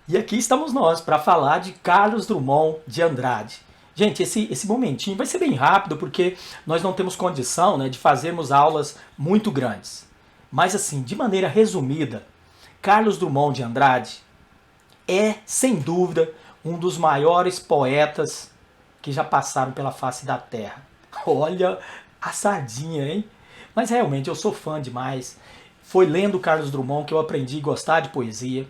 E aqui estamos nós para falar de Carlos Drummond de Andrade. Gente, esse momentinho vai ser bem rápido porque nós não temos condição, né, de fazermos aulas muito grandes. Mas assim, de maneira resumida, Carlos Drummond de Andrade é, sem dúvida, um dos maiores poetas que já passaram pela face da Terra. Olha a sardinha, hein? Mas realmente eu sou fã demais. Foi lendo Carlos Drummond que eu aprendi a gostar de poesia.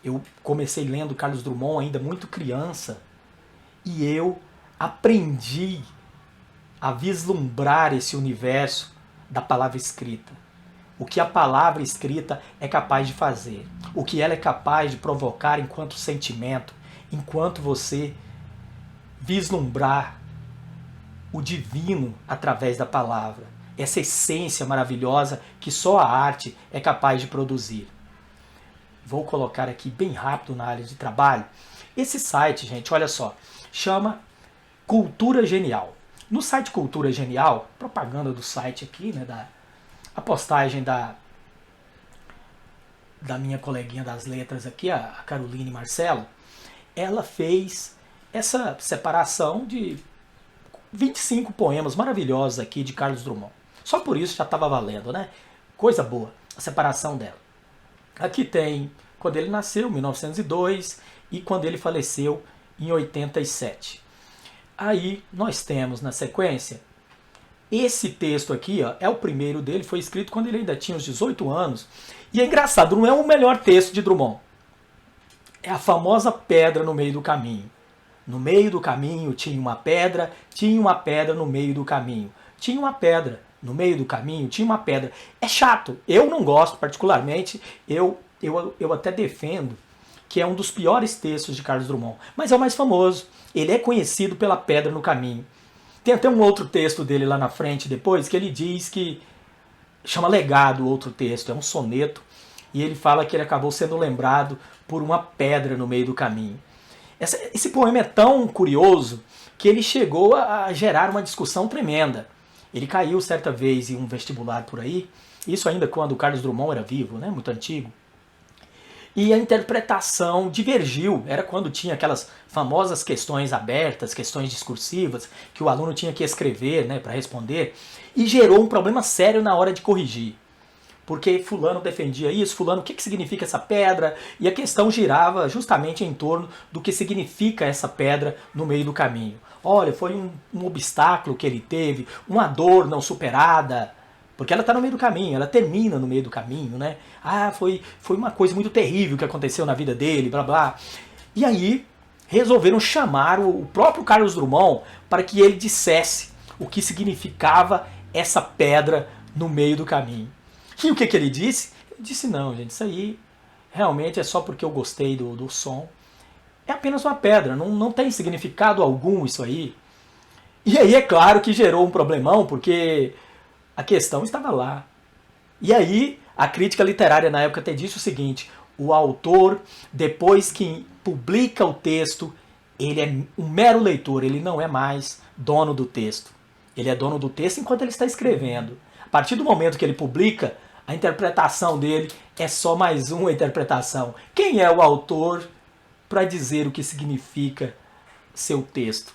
Eu comecei lendo Carlos Drummond ainda muito criança e eu aprendi a vislumbrar esse universo da palavra escrita. O que a palavra escrita é capaz de fazer, o que ela é capaz de provocar enquanto sentimento, enquanto você vislumbrar o divino através da palavra, essa essência maravilhosa que só a arte é capaz de produzir. Vou colocar aqui bem rápido na área de trabalho. Esse site, gente, olha só, chama Cultura Genial. No site Cultura Genial, propaganda do site aqui, né, a postagem da minha coleguinha das letras aqui, a Caroline Marcelo, ela fez essa separação de 25 poemas maravilhosos aqui de Carlos Drummond. Só por isso já estava valendo, né? Coisa boa, a separação dela. Aqui tem quando ele nasceu, 1902, e quando ele faleceu, em 87. Aí nós temos na sequência, esse texto aqui, ó, é o primeiro dele, foi escrito quando ele ainda tinha uns 18 anos. E é engraçado, não é o melhor texto de Drummond. É a famosa pedra no meio do caminho. No meio do caminho tinha uma pedra no meio do caminho. Tinha uma pedra, no meio do caminho tinha uma pedra. É chato, eu não gosto particularmente, eu até defendo que é um dos piores textos de Carlos Drummond, mas é o mais famoso. Ele é conhecido pela pedra no caminho. Tem até um outro texto dele lá na frente depois, que ele diz que chama Legado, o outro texto, é um soneto, e ele fala que ele acabou sendo lembrado por uma pedra no meio do caminho. Esse poema é tão curioso que ele chegou a gerar uma discussão tremenda. Ele caiu certa vez em um vestibular por aí, isso ainda quando o Carlos Drummond era vivo, né, muito antigo. E a interpretação divergiu, era quando tinha aquelas famosas questões abertas, questões discursivas, que o aluno tinha que escrever, né, para responder, e gerou um problema sério na hora de corrigir. Porque fulano defendia isso, fulano, o que significa essa pedra? E a questão girava justamente em torno do que significa essa pedra no meio do caminho. Olha, foi um obstáculo que ele teve, uma dor não superada, porque ela está no meio do caminho, ela termina no meio do caminho, né? Ah, foi uma coisa muito terrível que aconteceu na vida dele, blá blá. E aí resolveram chamar o próprio Carlos Drummond para que ele dissesse o que significava essa pedra no meio do caminho. E o que ele disse? Ele disse, não, gente, isso aí realmente é só porque eu gostei do som. É apenas uma pedra, não tem significado algum isso aí. E aí é claro que gerou um problemão, porque a questão estava lá. E aí a crítica literária na época até disse o seguinte, o autor, depois que publica o texto, ele é um mero leitor, ele não é mais dono do texto. Ele é dono do texto enquanto ele está escrevendo. A partir do momento que ele publica, a interpretação dele é só mais uma interpretação. Quem é o autor para dizer o que significa seu texto?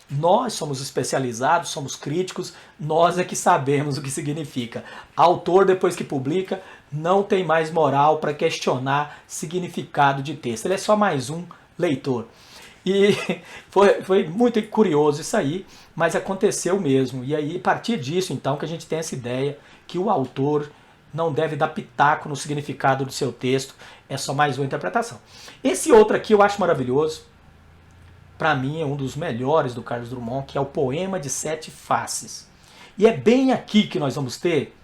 Nós somos especializados, somos críticos, nós é que sabemos o que significa. Autor, depois que publica, não tem mais moral para questionar significado de texto. Ele é só mais um leitor. E foi muito curioso isso aí, mas aconteceu mesmo. E aí, a partir disso, então, que a gente tem essa ideia que o autor não deve dar pitaco no significado do seu texto, é só mais uma interpretação. Esse outro aqui eu acho maravilhoso, para mim é um dos melhores do Carlos Drummond, que é o Poema de Sete Faces. E é bem aqui que nós vamos ter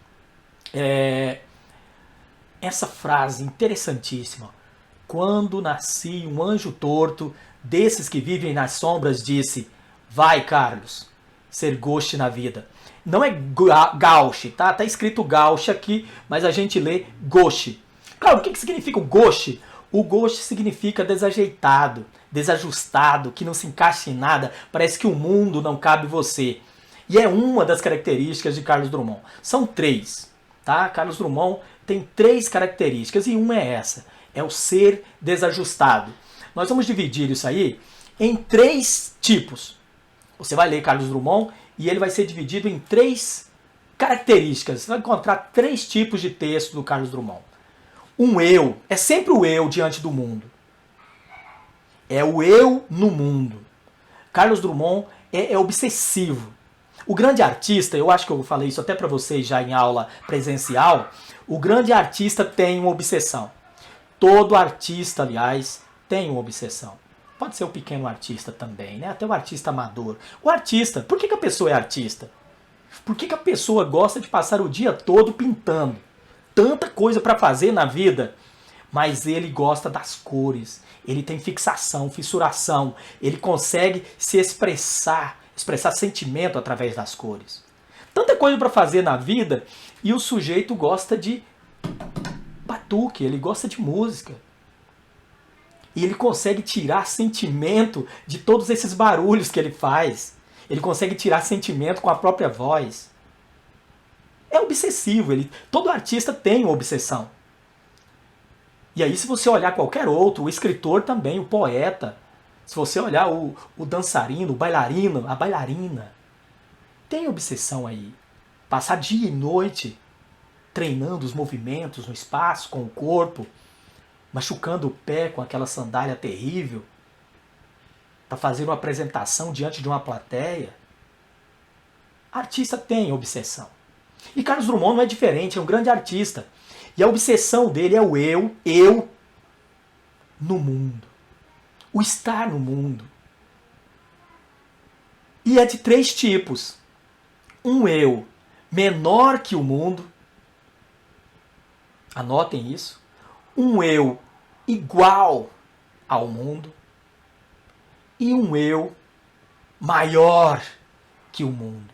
essa frase interessantíssima. Quando nasci, um anjo torto, desses que vivem nas sombras, disse, vai, Carlos, ser gauche na vida. Não é gauche, tá? Tá escrito gauche aqui, mas a gente lê gauche. Claro, o que significa o gauche? O gauche significa desajeitado, desajustado, que não se encaixa em nada, parece que o mundo não cabe você. E é uma das características de Carlos Drummond. São três, tá? Carlos Drummond tem três características e uma é essa. É o ser desajustado. Nós vamos dividir isso aí em 3 tipos. Você vai ler Carlos Drummond e ele vai ser dividido em 3 características. Você vai encontrar 3 tipos de texto do Carlos Drummond. Um eu, é sempre o eu diante do mundo. É o eu no mundo. Carlos Drummond é obsessivo. O grande artista, eu acho que eu falei isso até para vocês já em aula presencial, o grande artista tem uma obsessão. Todo artista, aliás, tem uma obsessão. Pode ser o pequeno artista também, né? Até o artista amador. O artista, por que a pessoa é artista? Por que a pessoa gosta de passar o dia todo pintando? Tanta coisa para fazer na vida, mas ele gosta das cores. Ele tem fixação, fissuração. Ele consegue se expressar sentimento através das cores. Tanta coisa para fazer na vida e o sujeito gosta de batuque, ele gosta de música. E ele consegue tirar sentimento de todos esses barulhos que ele faz. Ele consegue tirar sentimento com a própria voz. É obsessivo. Todo artista tem uma obsessão. E aí, se você olhar qualquer outro, o escritor também, o poeta, se você olhar o dançarino, o bailarino, a bailarina, tem obsessão aí. Passar dia e noite treinando os movimentos no espaço, com o corpo, machucando o pé com aquela sandália terrível, para fazer uma apresentação diante de uma plateia. Artista tem obsessão. E Carlos Drummond não é diferente, é um grande artista. E a obsessão dele é o eu no mundo. O estar no mundo. E é de 3 tipos. Um eu menor que o mundo. Anotem isso. Um eu igual ao mundo. E um eu maior que o mundo.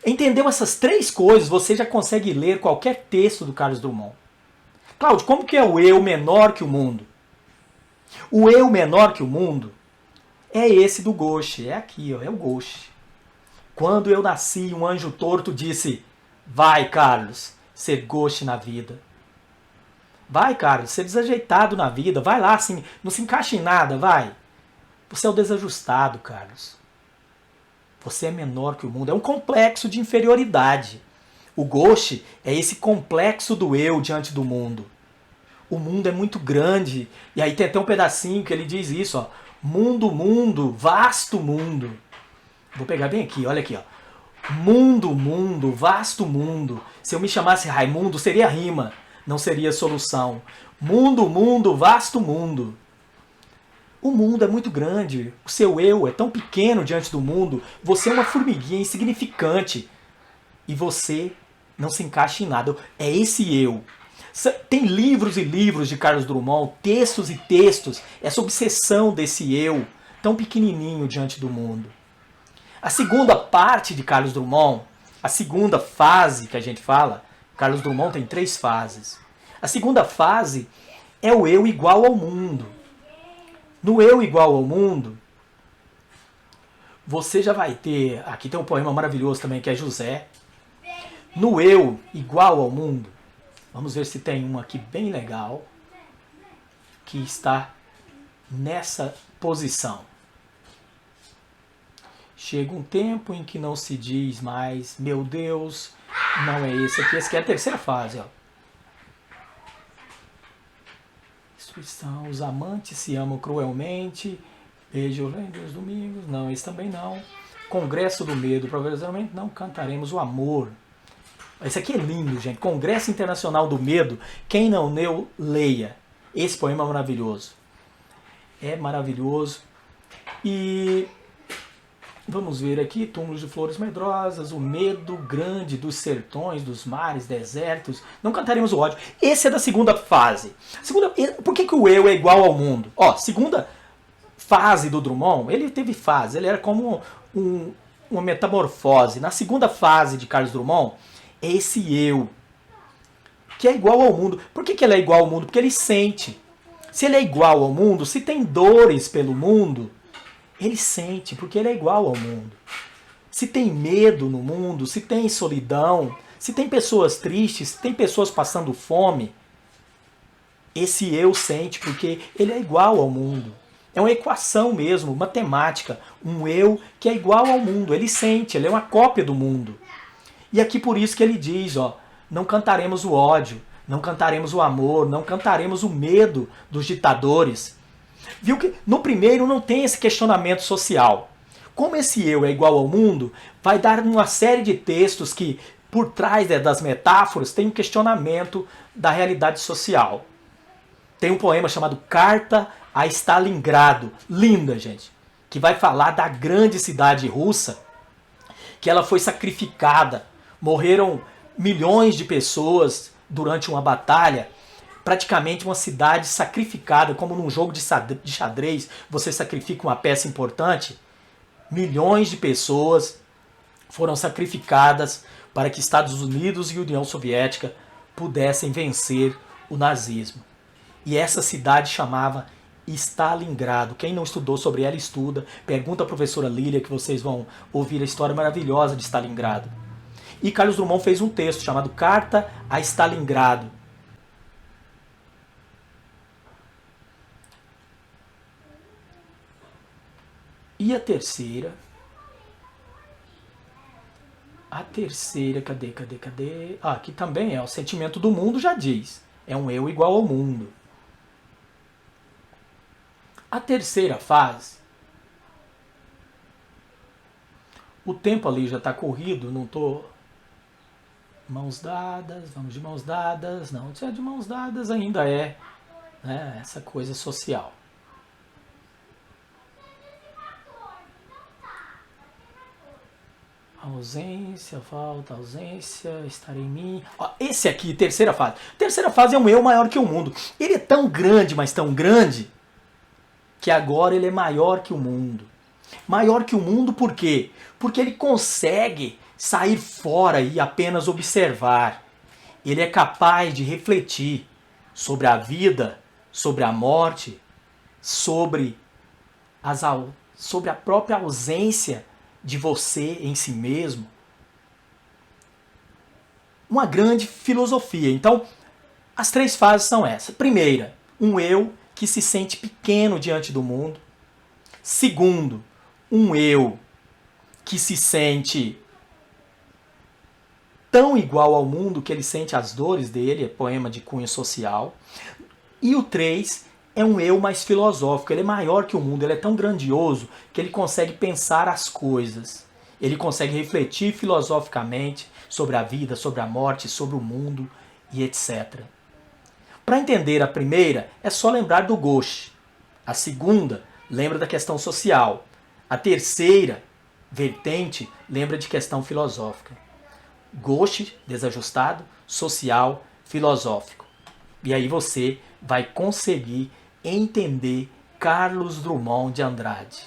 Entendeu essas 3 coisas, você já consegue ler qualquer texto do Carlos Drummond. Cláudio, como que é o eu menor que o mundo? O eu menor que o mundo é esse do Gauche, é aqui, ó, é o Gauche. Quando eu nasci, um anjo torto disse: vai, Carlos, ser Gauche na vida. Vai, Carlos, ser desajeitado na vida, vai lá, assim, não se encaixa em nada, vai. Você é o desajustado, Carlos. Você é menor que o mundo. É um complexo de inferioridade. O Gauche é esse complexo do eu diante do mundo. O mundo é muito grande. E aí tem até um pedacinho que ele diz isso, ó. Mundo, mundo, vasto mundo. Vou pegar bem aqui, olha aqui, ó. Mundo, mundo, vasto mundo. Se eu me chamasse Raimundo, seria rima, não seria solução. Mundo, mundo, vasto mundo. O mundo é muito grande, o seu eu é tão pequeno diante do mundo, você é uma formiguinha insignificante e você não se encaixa em nada. É esse eu. Tem livros e livros de Carlos Drummond, textos e textos, essa obsessão desse eu tão pequenininho diante do mundo. A segunda parte de Carlos Drummond, a segunda fase que a gente fala, Carlos Drummond tem 3 fases. A segunda fase é o eu igual ao mundo. No eu igual ao mundo, você já vai ter... Aqui tem um poema maravilhoso também, que é José. No eu igual ao mundo, vamos ver se tem um aqui bem legal, que está nessa posição. Chega um tempo em que não se diz mais, meu Deus, não é esse aqui. Essa aqui é a terceira fase, ó. Os amantes se amam cruelmente. Beijo dos domingos. Não, esse também não. Congresso do medo. Provavelmente não cantaremos o amor. Esse aqui é lindo, gente. Congresso Internacional do Medo. Quem não leu, leia. Esse poema é maravilhoso. É maravilhoso. E vamos ver aqui. Túmulos de flores medrosas. O medo grande dos sertões, dos mares, desertos. Não cantaremos o ódio. Esse é da segunda fase. Por que o eu é igual ao mundo? Ó, segunda fase do Drummond, ele teve fase. Ele era como uma metamorfose. Na segunda fase de Carlos Drummond, é esse eu, que é igual ao mundo. Por que ele é igual ao mundo? Porque ele sente. Se ele é igual ao mundo, se tem dores pelo mundo, ele sente, porque ele é igual ao mundo. Se tem medo no mundo, se tem solidão, se tem pessoas tristes, se tem pessoas passando fome, Esse eu sente porque ele é igual ao mundo. É uma equação mesmo, matemática. Um eu que é igual ao mundo. Ele sente, ele é uma cópia do mundo. E aqui por isso que ele diz, ó, não cantaremos o ódio, não cantaremos o amor, não cantaremos o medo dos ditadores. Viu que no primeiro não tem esse questionamento social. Como esse eu é igual ao mundo, vai dar uma série de textos que, por trás das metáforas, tem um questionamento da realidade social. Tem um poema chamado Carta a Stalingrado, linda, gente, que vai falar da grande cidade russa, que ela foi sacrificada, morreram milhões de pessoas durante uma batalha, praticamente uma cidade sacrificada, como num jogo de xadrez, você sacrifica uma peça importante, milhões de pessoas foram sacrificadas para que Estados Unidos e União Soviética pudessem vencer o nazismo. E essa cidade chamava Stalingrado. Quem não estudou sobre ela, estuda. Pergunta à professora Lília que vocês vão ouvir a história maravilhosa de Stalingrado. E Carlos Drummond fez um texto chamado Carta a Stalingrado. E a terceira? A terceira, cadê? Ah, aqui também é o sentimento do mundo, já diz. É um eu igual ao mundo. A terceira fase, o tempo ali já está corrido, não estou... Mãos dadas, vamos de mãos dadas. Não, se é de mãos dadas ainda é, né, essa coisa social. Ausência, falta, ausência, estar em mim. Ó, esse aqui, terceira fase. Terceira fase é um eu maior que o mundo. Ele é tão grande, mas tão grande, que agora ele é maior que o mundo. Maior que o mundo por quê? Porque ele consegue sair fora e apenas observar. Ele é capaz de refletir sobre a vida, sobre a morte, sobre a própria ausência de você em si mesmo. Uma grande filosofia. Então, as três fases são essas. Primeira, um eu que se sente pequeno diante do mundo. Segundo, um eu que se sente tão igual ao mundo que ele sente as dores dele, é poema de cunho social. E o 3 é um eu mais filosófico, ele é maior que o mundo, ele é tão grandioso que ele consegue pensar as coisas. Ele consegue refletir filosoficamente sobre a vida, sobre a morte, sobre o mundo e etc. Para entender a primeira, é só lembrar do Ghosh. A segunda, lembra da questão social. A terceira vertente, lembra de questão filosófica. Ghosh, desajustado, social, filosófico. E aí você vai conseguir entender Carlos Drummond de Andrade.